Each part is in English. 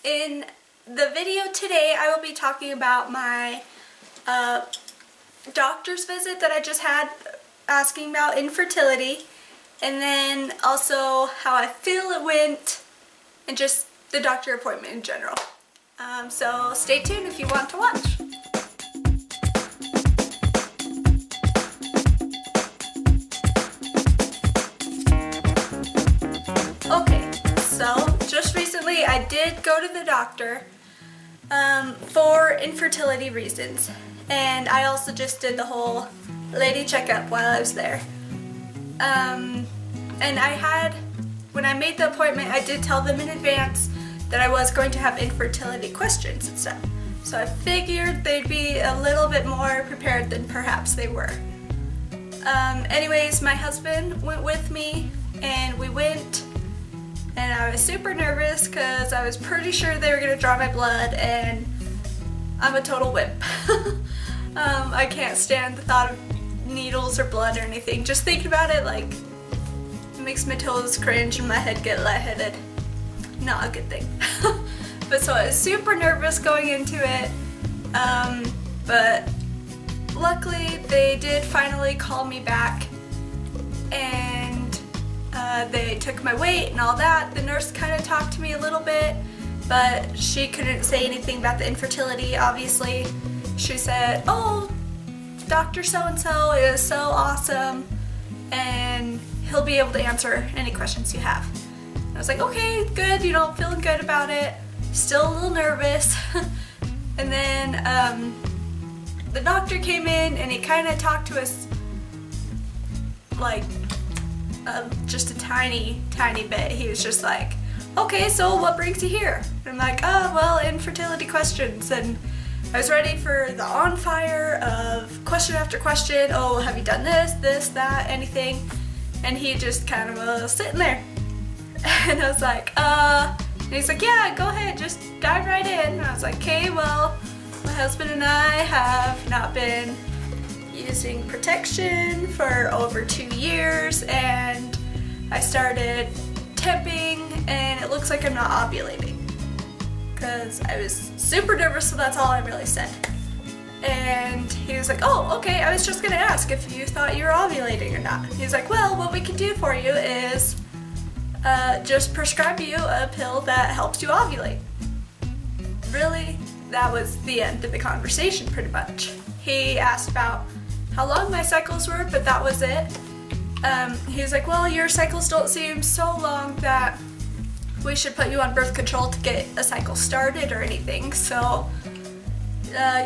In the video today, I will be talking about my doctor's visit that I just had asking about infertility, and then also how I feel it went, and just the doctor appointment in general. So stay tuned if you want to watch. Okay, so just recently I did go to the doctor for infertility reasons, and I also just did the whole lady checkup while I was there. And when I made the appointment, I did tell them in advance that I was going to have infertility questions and stuff. So I figured they'd be a little bit more prepared than perhaps they were. Anyways, my husband went with me, and we went, and I was super nervous because I was pretty sure they were going to draw my blood, and I'm a total wimp. I can't stand the thought of needles or blood or anything. Just thinking about it, like, it makes my toes cringe and my head get lightheaded. Not a good thing. But so I was super nervous going into it, but luckily they did finally call me back, and they took my weight and all that. The nurse kind of talked to me a little bit, but she couldn't say anything about the infertility, obviously. She said, "Oh, Dr. So-and-so is so awesome, and he'll be able to answer any questions you have." I was like, okay, good, feeling good about it. Still a little nervous. And then the doctor came in, and he kind of talked to us like just a tiny bit. He was just like, "Okay, so what brings you here?" And I'm like, "Oh, well, infertility questions." And I was ready for the on fire of question after question. "Oh, have you done this, that, anything?" And he just kind of was sitting there. And I was like, and he's like, "Yeah, go ahead, just dive right in." And I was like, "Okay, well, my husband and I have not been using protection for over 2 years, and I started temping, and it looks like I'm not ovulating." Because I was super nervous, so that's all I really said. And he was like, "Oh, okay, I was just gonna ask if you thought you were ovulating or not." He was like, "Well, what we can do for you is just prescribe you a pill that helps you ovulate." Really, that was the end of the conversation, pretty much. He asked about how long my cycles were, but that was it. He was like, "Well, your cycles don't seem so long that we should put you on birth control to get a cycle started or anything, so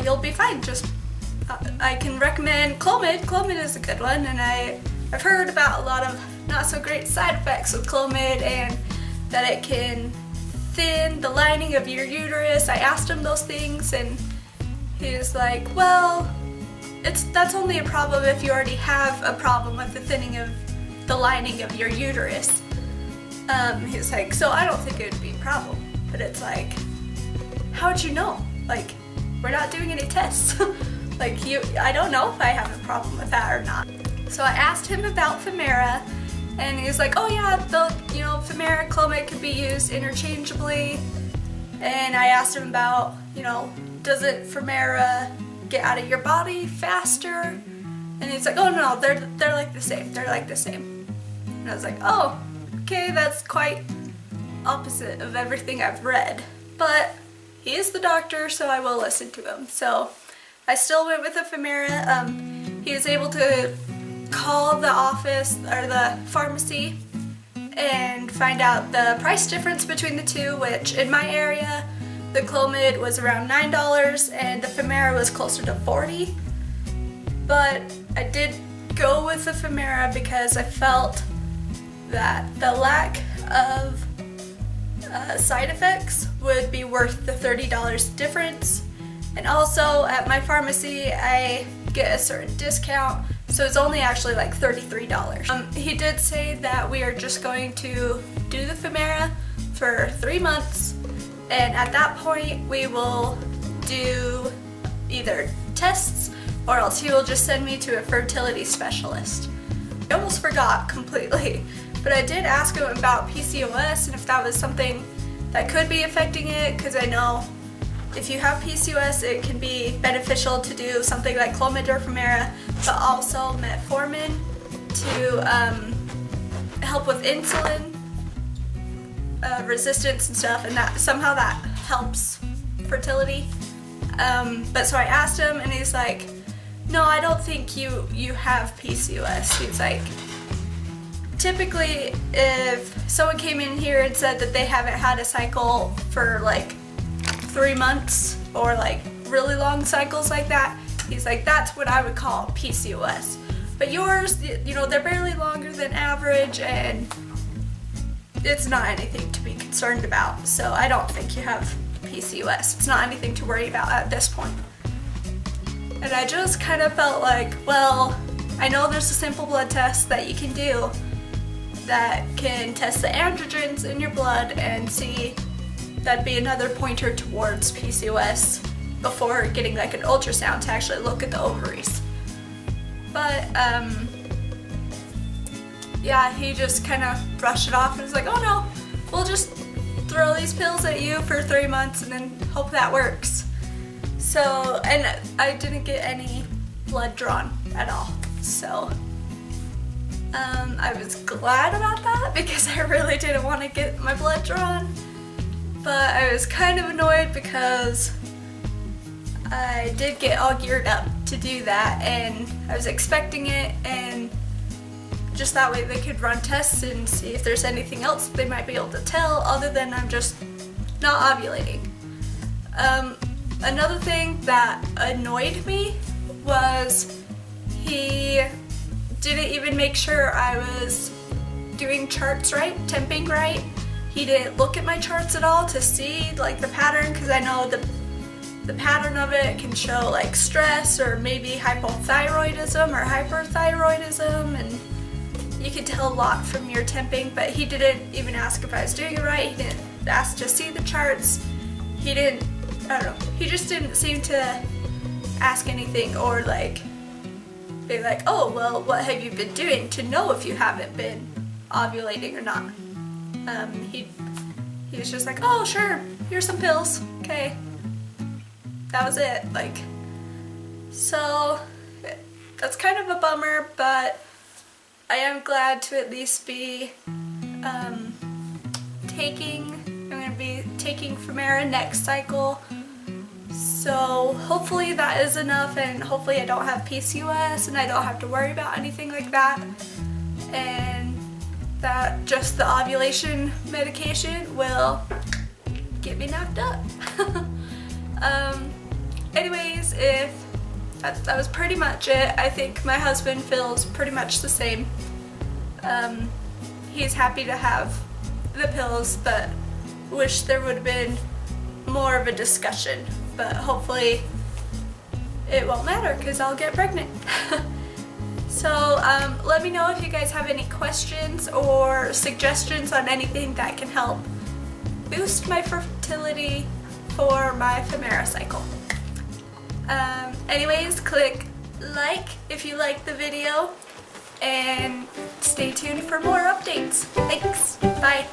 you'll be fine. Just I can recommend Clomid. Clomid is a good one, and I've heard about a lot of not so great side effects with Clomid, and that it can thin the lining of your uterus." I asked him those things, and he was like, "Well, that's only a problem if you already have a problem with the thinning of the lining of your uterus." He was like, "So I don't think it would be a problem." But it's like, how'd you know? Like, we're not doing any tests. Like, I don't know if I have a problem with that or not. So I asked him about Femera, and he was like, "Oh yeah, Femera, Clomid could be used interchangeably." And I asked him about, doesn't Femera get out of your body faster? And he's like, "Oh no, they're like the same. They're like the same." And I was like, "Oh, okay, that's quite opposite of everything I've read." But he is the doctor, so I will listen to him. So I still went with the Femera. He was able to call the office or the pharmacy and find out the price difference between the two, which in my area the Clomid was around $9 and the Femera was closer to $40. But I did go with the Femera because I felt that the lack of side effects would be worth the $30 difference. And also at my pharmacy I get a certain discount, so it's only actually like $33. He did say that we are just going to do the Femera for 3 months, and at that point we will do either tests or else he will just send me to a fertility specialist. I almost forgot completely, but I did ask him about PCOS and if that was something that could be affecting it, because I know if you have PCOS, it can be beneficial to do something like Clomid Femera, but also metformin to help with insulin resistance and stuff, and that somehow that helps fertility. But so I asked him, and he's like, no, I don't think you have PCOS. He's like, typically if someone came in here and said that they haven't had a cycle for like 3 months or like really long cycles like that, he's like, that's what I would call PCOS. But yours, you know, they're barely longer than average, and it's not anything to be concerned about. So I don't think you have PCOS. It's not anything to worry about at this point. And I just kind of felt like, well, I know there's a simple blood test that you can do that can test the androgens in your blood and see. That'd be another pointer towards PCOS before getting like an ultrasound to actually look at the ovaries. But yeah, he just kind of brushed it off and was like, oh no, we'll just throw these pills at you for 3 months and then hope that works. So, and I didn't get any blood drawn at all. So I was glad about that because I really didn't want to get my blood drawn. But I was kind of annoyed because I did get all geared up to do that, and I was expecting it, and just that way they could run tests and see if there's anything else they might be able to tell other than I'm just not ovulating. Another thing that annoyed me was he didn't even make sure I was doing charts right, temping right. He didn't look at my charts at all to see like the pattern, because I know the pattern of it can show like stress or maybe hypothyroidism or hyperthyroidism, and you can tell a lot from your temping. But he didn't even ask if I was doing it right. He didn't ask to see the charts. He didn't, I don't know, he just didn't seem to ask anything or like be like, oh well, what have you been doing to know if you haven't been ovulating or not. He was just like, oh sure, here's some pills, okay. That was it. Like, so that's kind of a bummer, but I am glad to at least be I'm gonna be taking Femera next cycle. So hopefully that is enough, and hopefully I don't have PCOS and I don't have to worry about anything like that, and that just the ovulation medication will get me knocked up. Anyways, if that was pretty much it. I think my husband feels pretty much the same. He's happy to have the pills, but wish there would have been more of a discussion. But hopefully it won't matter because I'll get pregnant. So let me know if you guys have any questions or suggestions on anything that can help boost my fertility for my Femera cycle. Anyways, click like if you liked the video, and stay tuned for more updates. Thanks. Bye.